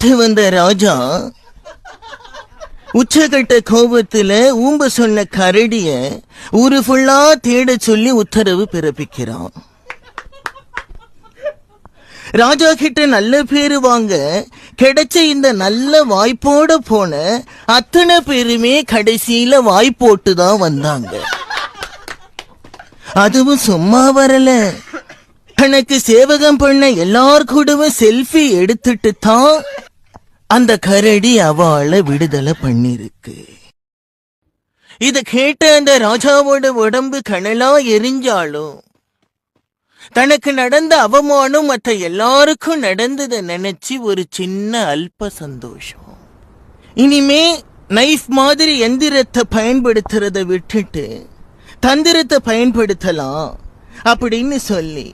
கேட்டு வந்த ராஜா உச்சகட்ட கோபத்துல ஊம்ப சொன்ன கரடிய ஊரு ஃபுல்லா தேட சொல்லி உத்தரவு பிறப்பிக்கிறான். ராஜா கிட்ட நல்ல பேரு வாங்க கிடைச்ச இந்த நல்ல வாய்ப்போட போன அத்தனை பேருமே கடைசியில வாய்ப்போட்டு தான் வந்தாங்க. அதுவும் சும்மா வரல, எனக்கு சேவகம் பண்ண எல்லார் கூடவும் செல்ஃபி எடுத்துட்டு தான் அந்த கரடி அவளை விடுதலை பண்ணிருக்கு. இத கேட்ட அந்த ராஜாவோட உடம்பு கனலா எரிஞ்சாலும் தனக்கு நடந்த அவமானம் மற்ற எல்லாருக்கும் நடந்ததை நினைச்சு ஒரு சின்ன அல்ப சந்தோஷம். இனிமே நைஃப் மாதிரி எந்திரத்தை பயன்படுத்துறத விட்டுட்டு தந்திரத்தை பயன்படுத்தலாம் அப்படின்னு சொல்லி